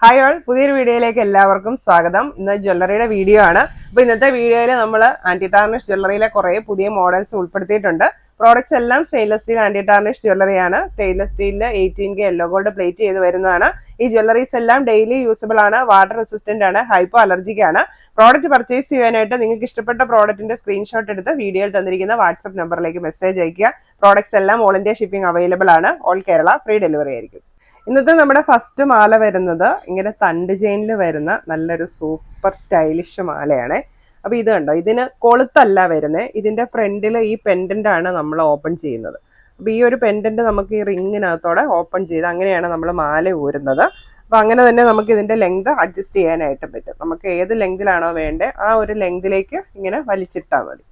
Hi all, പുതിയൊരു വീഡിയോയിലേക്ക് എല്ലാവർക്കും സ്വാഗതം. ഇന്ന് ജ്വല്ലറിയുടെ വീഡിയോ ആണ്. അപ്പോൾ ഇന്നത്തെ വീഡിയോയിൽ നമ്മൾ ആന്റി ടാർണിഷ് ജ്വല്ലറിയിലെ കുറേ പുതിയ മോഡൽസ് ഉൾപ്പെടുത്തിയിട്ടുണ്ട്. പ്രോഡക്ട്സ് എല്ലാം സ്റ്റെയിൻലെസ് സ്റ്റീൽ ആന്റി ടാർണിഷ് ജ്വല്ലറിയാണ്. സ്റ്റെയിൻലെസ് സ്റ്റീലിൽ 18K യെല്ലോ ഗോൾഡ് പ്ലേറ്റ് ചെയ്ത് വരുന്നതാണ്. ഈ ജ്വല്ലറീസ് എല്ലാം ഡെയിലി യൂസബിൾ ആണ്, വാട്ടർ റെസിസ്റ്റന്റ് ആണ്, ഹൈപ്പോ അലർജിക് ആണ്. പ്രോഡക്റ്റ് പർച്ചേസ് ചെയ്യാനായിട്ട് നിങ്ങൾക്ക് ഇഷ്ടപ്പെട്ട പ്രോഡക്റ്റിന്റെ സ്ക്രീൻഷോട്ട് എടുത്ത് വീഡിയോയിൽ തന്നിരിക്കുന്ന വാട്സ്ആപ്പ് നമ്പറിലേക്ക് മെസ്സേജ് അയക്കുക. പ്രോഡക്ട്സ് എല്ലാം ഓൾ ഇന്ത്യ ഷിപ്പിംഗ് അവൈലബിൾ ആണ്. ഓൾ കേരള ഫ്രീ ഡെലിവറി ആയിരിക്കും. ഇന്നത്തെ നമ്മുടെ ഫസ്റ്റ് മാല വരുന്നത് ഇങ്ങനെ തണ്ട് ചെയിനിൽ വരുന്ന നല്ലൊരു സൂപ്പർ സ്റ്റൈലിഷ് മാലയാണ്. അപ്പോൾ ഇത് കണ്ടോ, ഇതിന് കൊളുത്തല്ല വരുന്നത്, ഇതിന്റെ ഫ്രണ്ടിൽ ഈ പെൻഡന്റ് ആണ് നമ്മൾ ഓപ്പൺ ചെയ്യുന്നത്. അപ്പോൾ ഈ ഒരു പെൻഡന്റ് നമുക്ക് ഈ റിങ്ങിനകത്തോടെ ഓപ്പൺ ചെയ്ത് അങ്ങനെയാണ് നമ്മൾ മാല ഊരുന്നത്. അപ്പോൾ അങ്ങനെ തന്നെ നമുക്ക് ഇതിന്റെ ലെങ്ത് അഡ്ജസ്റ്റ് ചെയ്യാനായിട്ട് പറ്റും. നമുക്ക് ഏത് ലെങ്തിലാണോ വേണ്ടത് ആ ഒരു ലെങ്തിലേക്ക് ഇങ്ങനെ വലിച്ചിട്ടാൽ മതി.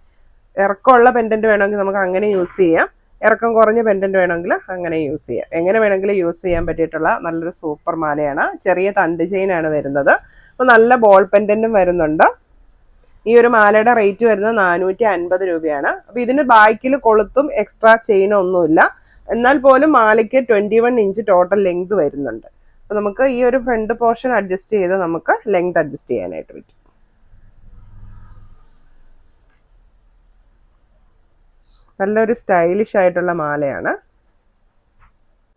ഇറക്കമുള്ള പെൻഡന്റ് വേണമെങ്കിൽ നമുക്ക് അങ്ങനെ യൂസ് ചെയ്യാം, ഇറക്കം കുറഞ്ഞ പെൻഡന്റ് വേണമെങ്കിൽ അങ്ങനെ യൂസ് ചെയ്യാം. എങ്ങനെ വേണമെങ്കിലും യൂസ് ചെയ്യാൻ പറ്റിയിട്ടുള്ള നല്ലൊരു സൂപ്പർ മാലയാണ്. ചെറിയ തണ്ട് ചെയിനാണ് വരുന്നത്. അപ്പോൾ നല്ല ബോൾ പെൻഡന്റും വരുന്നുണ്ട്. ഈ ഒരു മാലയുടെ റേറ്റ് വരുന്നത് 450 രൂപയാണ്. അപ്പോൾ ഇതിന് ബാക്കിൽ കൊളുത്തും എക്സ്ട്രാ ചെയിനും ഒന്നുമില്ല. എന്നാൽ പോലും മാലയ്ക്ക് 21 ഇഞ്ച് ടോട്ടൽ ലെങ്ത് വരുന്നുണ്ട്. അപ്പോൾ നമുക്ക് ഈ ഒരു ഫ്രണ്ട് പോർഷൻ അഡ്ജസ്റ്റ് ചെയ്ത് നമുക്ക് ലെങ്ത് അഡ്ജസ്റ്റ് ചെയ്യാനായിട്ട് പറ്റും. നല്ലൊരു സ്റ്റൈലിഷ് ആയിട്ടുള്ള മാലയാണ്.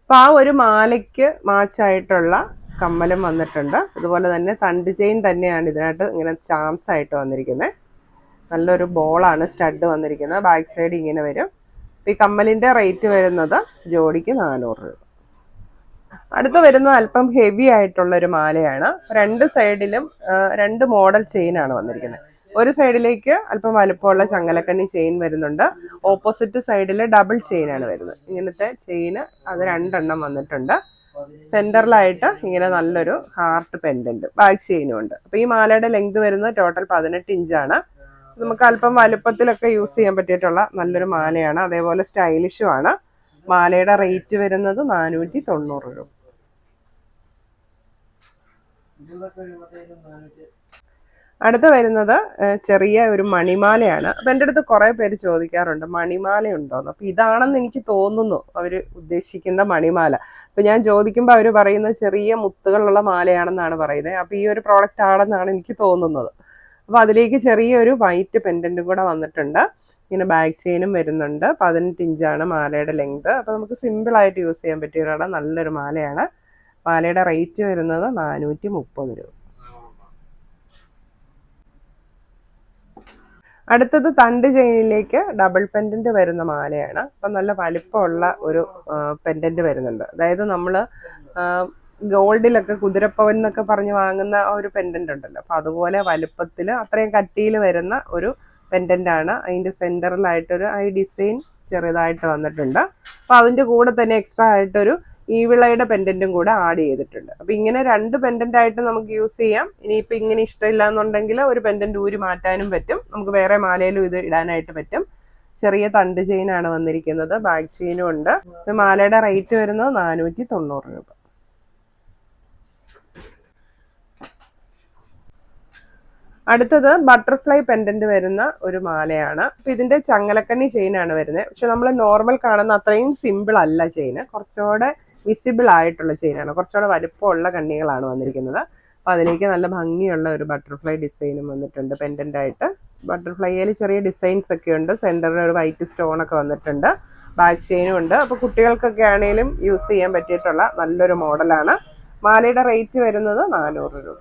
അപ്പോൾ ആ ഒരു മാലയ്ക്ക് മാച്ചായിട്ടുള്ള കമ്മലും വന്നിട്ടുണ്ട്. അതുപോലെ തന്നെ തണ്ട് ചെയിൻ തന്നെയാണ് ഇതിനായിട്ട് ഇങ്ങനെ ചാംസ് ആയിട്ട് വന്നിരിക്കുന്നത്. നല്ലൊരു ബോളാണ് സ്റ്റഡ് വന്നിരിക്കുന്നത്. ബാക്ക് സൈഡ് ഇങ്ങനെ വരും. ഈ കമ്മലിൻ്റെ റേറ്റ് വരുന്നത് ജോഡിക്ക് 400 രൂപ. അടുത്ത് വരുന്നത് അല്പം ഹെവി ആയിട്ടുള്ളൊരു മാലയാണ്. രണ്ട് സൈഡിലും രണ്ട് മോഡൽ ചെയിനാണ് വന്നിരിക്കുന്നത്. ഒരു സൈഡിലേക്ക് അല്പം വലുപ്പമുള്ള ചങ്ങലക്കണ്ണി ചെയിൻ വരുന്നുണ്ട്. ഓപ്പോസിറ്റ് സൈഡിൽ ഡബിൾ ചെയിനാണ് വരുന്നത്. ഇങ്ങനത്തെ ചെയിന് അത് 2 എണ്ണം വന്നിട്ടുണ്ട്. സെൻറ്ററിലായിട്ട് ഇങ്ങനെ നല്ലൊരു ഹാർട്ട് പെൻഡന്റ് ബാക്ക് ചെയിനും ഉണ്ട്. അപ്പോൾ ഈ മാലയുടെ ലെങ്ത് വരുന്നത് ടോട്ടൽ 18 ഇഞ്ചാണ്. നമുക്ക് അല്പം വലുപ്പത്തിലൊക്കെ യൂസ് ചെയ്യാൻ പറ്റിയിട്ടുള്ള നല്ലൊരു മാലയാണ്. അതേപോലെ സ്റ്റൈലിഷും ആണ്. മാലയുടെ റേറ്റ് വരുന്നത് 490 രൂപ. അടുത്ത വരുന്നത് ചെറിയ ഒരു മണിമാലയാണ്. അപ്പം എൻ്റെ അടുത്ത് കുറേ പേര് ചോദിക്കാറുണ്ട് മണിമാല ഉണ്ടോയെന്ന്. അപ്പോൾ ഇതാണെന്ന് എനിക്ക് തോന്നുന്നു അവർ ഉദ്ദേശിക്കുന്ന മണിമാല. അപ്പോൾ ഞാൻ ചോദിക്കുമ്പോൾ അവർ പറയുന്നത് ചെറിയ മുത്തുകളുള്ള മാലയാണെന്നാണ് പറയുന്നത്. അപ്പോൾ ഈ ഒരു പ്രോഡക്റ്റ് ആണെന്നാണ് എനിക്ക് തോന്നുന്നത്. അപ്പോൾ അതിലേക്ക് ചെറിയൊരു വൈറ്റ് പെൻഡൻറ്റും കൂടെ വന്നിട്ടുണ്ട്. ഇങ്ങനെ ബാക്ക് ചെയിനും വരുന്നുണ്ട്. 18 ഇഞ്ചാണ് മാലയുടെ ലെങ്ത്. അപ്പോൾ നമുക്ക് സിമ്പിളായിട്ട് യൂസ് ചെയ്യാൻ പറ്റിയുള്ള നല്ലൊരു മാലയാണ്. മാലയുടെ റേറ്റ് വരുന്നത് 430 രൂപ. അടുത്തത് തണ്ട് ചെയിനിലേക്ക് ഡബിൾ പെൻഡന്റ് വരുന്ന മാലയാണ്. അപ്പം നല്ല വലിപ്പമുള്ള ഒരു പെൻഡന്റ് വരുന്നുണ്ട്. അതായത് നമ്മൾ ഗോൾഡിലൊക്കെ കുതിരപ്പവൻ എന്നൊക്കെ പറഞ്ഞ് വാങ്ങുന്ന ഒരു പെൻഡന്റ് ഉണ്ടല്ലോ, അപ്പം അതുപോലെ വലുപ്പത്തിൽ അത്രയും കട്ടിയിൽ വരുന്ന ഒരു പെൻഡൻ്റാണ്. അതിൻ്റെ സെൻറ്ററിലായിട്ടൊരു ഈ ഡിസൈൻ ചെറുതായിട്ട് വന്നിട്ടുണ്ട്. അപ്പോൾ അതിൻ്റെ കൂടെ തന്നെ എക്സ്ട്രാ ആയിട്ടൊരു ഈവിളയുടെ പെൻഡന്റും കൂടെ ആഡ് ചെയ്തിട്ടുണ്ട്. അപ്പോൾ ഇങ്ങനെ 2 പെൻഡന്റ് ആയിട്ട് നമുക്ക് യൂസ് ചെയ്യാം. ഇനിയിപ്പോൾ ഇങ്ങനെ ഇഷ്ടമില്ല എന്നുണ്ടെങ്കിൽ ഒരു പെൻഡന്റ് ഊരി മാറ്റാനും പറ്റും. നമുക്ക് വേറെ മാലയിലും ഇത് ഇടാനായിട്ട് പറ്റും. ചെറിയ തണ്ട് ചെയിനാണ് വന്നിരിക്കുന്നത്. ബാക്ക് ചെയിനും ഉണ്ട്. മാലയുടെ റേറ്റ് വരുന്നത് 490 രൂപ. അടുത്തത് ബട്ടർഫ്ലൈ പെൻഡന്റ് വരുന്ന ഒരു മാലയാണ്. അപ്പം ഇതിന്റെ ചങ്ങലക്കണ്ണി ചെയിനാണ് വരുന്നത്. പക്ഷെ നമ്മൾ നോർമൽ കാണുന്ന അത്രയും സിമ്പിൾ അല്ല ചെയിന്. കുറച്ചുകൂടെ വിസിബിൾ ആയിട്ടുള്ള ചെയിനാണ്. കുറച്ചുകൂടെ വലുപ്പമുള്ള കണ്ണികളാണ് വന്നിരിക്കുന്നത്. അപ്പം അതിലേക്ക് നല്ല ഭംഗിയുള്ള ഒരു ബട്ടർഫ്ലൈ ഡിസൈനും വന്നിട്ടുണ്ട് പെൻഡന്റ് ആയിട്ട്. ബട്ടർഫ്ലൈയിൽ ചെറിയ ഡിസൈൻസ് ഒക്കെ ഉണ്ട്. സെന്ററിൽ ഒരു വൈറ്റ് സ്റ്റോൺ ഒക്കെ വന്നിട്ടുണ്ട്. ബാക്ക് ചെയിനും ഉണ്ട്. അപ്പോൾ കുട്ടികൾക്കൊക്കെ ആണെങ്കിലും യൂസ് ചെയ്യാൻ പറ്റിയിട്ടുള്ള നല്ലൊരു മോഡലാണ്. മാലയുടെ റേറ്റ് വരുന്നത് 400 രൂപ.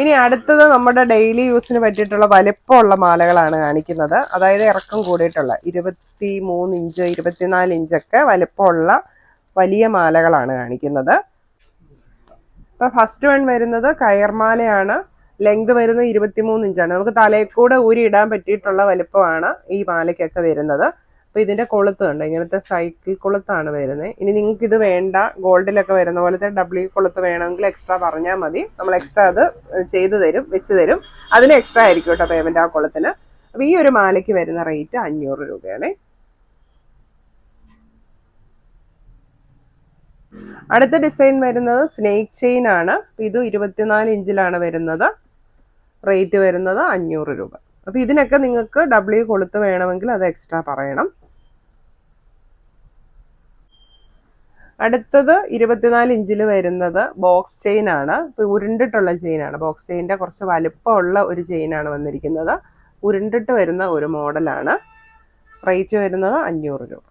ഇനി അടുത്തത് നമ്മുടെ ഡെയിലി യൂസിന് പറ്റിയിട്ടുള്ള വലിപ്പമുള്ള മാലകളാണ് കാണിക്കുന്നത്. അതായത് ഇറക്കം കൂടിയിട്ടുള്ള 23 ഇഞ്ച് 24 ഇഞ്ചൊക്കെ വലിപ്പമുള്ള വലിയ മാലകളാണ് കാണിക്കുന്നത്. ഇപ്പം ഫസ്റ്റ് വൺ വരുന്നത് കയർമാലയാണ്. ലെങ്ത് വരുന്നത് 23 ഇഞ്ചാണ്. നമുക്ക് തലയിൽ കൂടെ ഊരി ഇടാൻ പറ്റിയിട്ടുള്ള വലിപ്പമാണ് ഈ മാലയ്ക്കൊക്കെ വരുന്നത്. അപ്പോൾ ഇതിൻ്റെ കൊളുത്ത് കണ്ടോ, ഇങ്ങനത്തെ സൈക്കിൾ കൊളുത്താണ് വരുന്നത്. ഇനി നിങ്ങൾക്ക് ഇത് വേണ്ട, ഗോൾഡിലൊക്കെ വരുന്ന പോലത്തെ ഡബ്ല്യു കൊളുത്ത് വേണമെങ്കിൽ എക്സ്ട്രാ പറഞ്ഞാൽ മതി. നമ്മൾ എക്സ്ട്രാ അത് ചെയ്തു തരും, വെച്ച് തരും. അതിന് എക്സ്ട്രാ ആയിരിക്കും കേട്ടോ പേയ്മെൻറ്റ് ആ കൊളുത്തിന്. അപ്പോൾ ഈ ഒരു മാലയ്ക്ക് വരുന്ന റേറ്റ് 500 രൂപയാണ്. അടുത്ത ഡിസൈൻ വരുന്നത് സ്നേക്ക് ചെയിൻ ആണ്. ഇത് 24 ഇഞ്ചിലാണ് വരുന്നത്. റേറ്റ് വരുന്നത് 500 രൂപ. അപ്പോൾ ഇതിനൊക്കെ നിങ്ങൾക്ക് ഡബ്ല്യു കൊളുത്ത് വേണമെങ്കിൽ അത് എക്സ്ട്രാ പറയണം. അടുത്തത് 24 ഇഞ്ചിൽ വരുന്നത് ബോക്സ് ചെയിൻ ആണ്. ഇപ്പോൾ ഉരുണ്ടിട്ടുള്ള ചെയിനാണ്. ബോക്സ് ചെയിൻ്റെ കുറച്ച് വലുപ്പമുള്ള ഒരു ചെയിനാണ് വന്നിരിക്കുന്നത്. ഉരുണ്ടിട്ട് വരുന്ന ഒരു മോഡലാണ്. റേറ്റ് വരുന്നത് 500 രൂപ.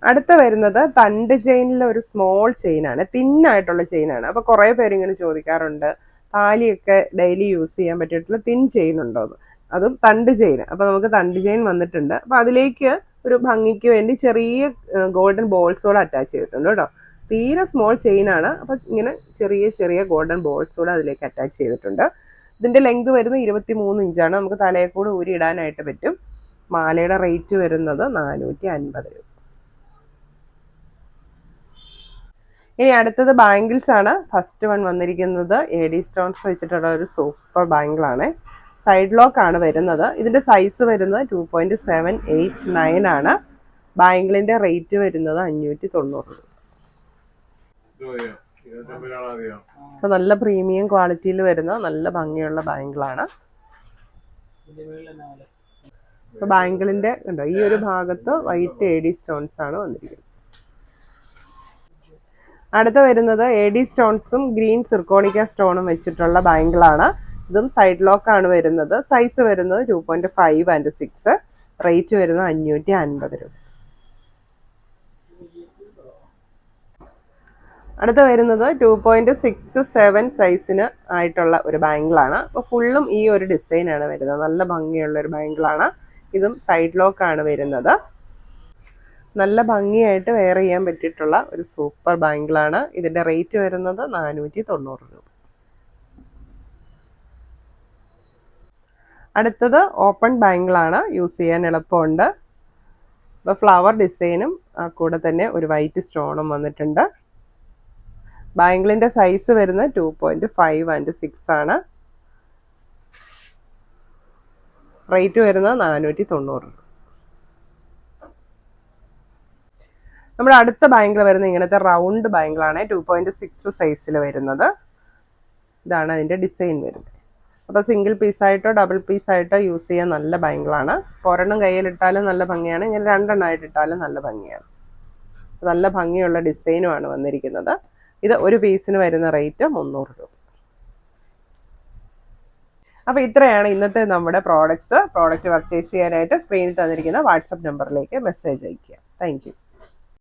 അടുത്ത വരുന്നത് തണ്ട് ചെയിനിലെ ഒരു സ്മോൾ ചെയിനാണ്. തിന്നായിട്ടുള്ള ചെയിനാണ്. അപ്പോൾ കുറേ പേരിങ്ങനെ ചോദിക്കാറുണ്ട്, താലിയൊക്കെ ഡെയിലി യൂസ് ചെയ്യാൻ പറ്റിയിട്ടുള്ള തിൻ ചെയിൻ ഉണ്ടോ എന്ന്. അതും തണ്ട് ചെയിൻ. അപ്പോൾ നമുക്ക് തണ്ട് ചെയിൻ വന്നിട്ടുണ്ട്. അപ്പോൾ അതിലേക്ക് ഒരു ഭംഗിക്ക് വേണ്ടി ചെറിയ ഗോൾഡൻ ബോൾസ് കൂടെ അറ്റാച്ച് ചെയ്തിട്ടുണ്ട് കേട്ടോ. തീരെ സ്മോൾ ചെയിനാണ്. അപ്പോൾ ഇങ്ങനെ ചെറിയ ചെറിയ ഗോൾഡൻ ബോൾസ് കൂടെ അതിലേക്ക് അറ്റാച്ച് ചെയ്തിട്ടുണ്ട്. ഇതിൻ്റെ ലെങ്ത് വരുന്നത് 23 ഇഞ്ചാണ്. നമുക്ക് തലയെ കൂടെ ഊരി ഇടാനായിട്ട് പറ്റും. മാലയുടെ റേറ്റ് വരുന്നത് 450 രൂപ. ഇനി അടുത്തത് ബാംഗിൾസ് ആണ്. ഫസ്റ്റ് വൺ വന്നിരിക്കുന്നത് AD സ്റ്റോൺസ് വെച്ചിട്ടുള്ള ഒരു സൂപ്പർ ബാംഗിളാണ്. സൈഡ് ലോക്ക് ആണ് വരുന്നത്. ഇതിൻ്റെ സൈസ് വരുന്നത് 2.789 ആണ്. ബാംഗിളിൻ്റെ റേറ്റ് വരുന്നത് 590 രൂപ. അപ്പോൾ നല്ല പ്രീമിയം ക്വാളിറ്റിയിൽ വരുന്ന നല്ല ഭംഗിയുള്ള ബാംഗിളാണ്. അപ്പോൾ ബാംഗിളിൻ്റെ ഉണ്ടോ ഈ ഒരു ഭാഗത്ത് വൈറ്റ് AD സ്റ്റോൺസ് ആണ് വന്നിരിക്കുന്നത്. അടുത്ത വരുന്നത് AD സ്റ്റോൺസും ഗ്രീൻ സിർക്കോണിക്ക സ്റ്റോണും വെച്ചിട്ടുള്ള ബാംഗിളാണ്. ഇതും സൈഡ് ലോക്ക് ആണ് വരുന്നത്. സൈസ് വരുന്നത് 2.5 and 6. റേറ്റ് വരുന്നത് 550 രൂപ. അടുത്ത വരുന്നത് 2.67 സൈസിന് ആയിട്ടുള്ള ഒരു ബാംഗിളാണ്. അപ്പോൾ ഫുള്ളും ഈ ഒരു ഡിസൈനാണ് വരുന്നത്. നല്ല ഭംഗിയുള്ള ഒരു ബാംഗിളാണ്. ഇതും സൈഡ് ലോക്ക് ആണ് വരുന്നത്. നല്ല ഭംഗിയായിട്ട് വെയർ ചെയ്യാൻ പറ്റിയിട്ടുള്ള ഒരു സൂപ്പർ ബാംഗിളാണ്. ഇതിൻ്റെ റേറ്റ് വരുന്നത് 490 രൂപ. അടുത്തത് ഓപ്പൺ ബാംഗിളാണ്. യൂസ് ചെയ്യാൻ എളുപ്പമുണ്ട്. അപ്പോൾ ഫ്ലവർ ഡിസൈനും കൂടെ തന്നെ ഒരു വൈറ്റ് സ്റ്റോണും വന്നിട്ടുണ്ട്. ബാംഗിളിൻ്റെ സൈസ് വരുന്നത് 2.5 and 6 ആണ്. റേറ്റ് വരുന്നത് 490 രൂപ. നമ്മുടെ അടുത്ത ബാംഗിൾ വരുന്നത് ഇങ്ങനത്തെ റൗണ്ട് ബാംഗിളാണ്. 2.6 സൈസിൽ വരുന്നത്. ഇതാണ് അതിൻ്റെ ഡിസൈൻ വരുന്നത്. അപ്പോൾ സിംഗിൾ പീസായിട്ടോ ഡബിൾ പീസായിട്ടോ യൂസ് ചെയ്യാൻ നല്ല ബാംഗിളാണ്. ഒരെണ്ണം കയ്യിലിട്ടാലും നല്ല ഭംഗിയാണ്. ഇങ്ങനെ രണ്ടെണ്ണമായിട്ടിട്ടാലും നല്ല ഭംഗിയാണ്. നല്ല ഭംഗിയുള്ള ഡിസൈനുമാണ് വന്നിരിക്കുന്നത്. ഇത് ഒരു പീസിന് വരുന്ന റേറ്റ് 300 രൂപ. അപ്പോൾ ഇത്രയാണ് ഇന്നത്തെ നമ്മുടെ പ്രോഡക്റ്റ് പർച്ചേസ് ചെയ്യാനായിട്ട് സ്ക്രീനിൽ തന്നിരിക്കുന്ന വാട്സപ്പ് നമ്പറിലേക്ക് മെസ്സേജ് അയയ്ക്കുക. Thank you.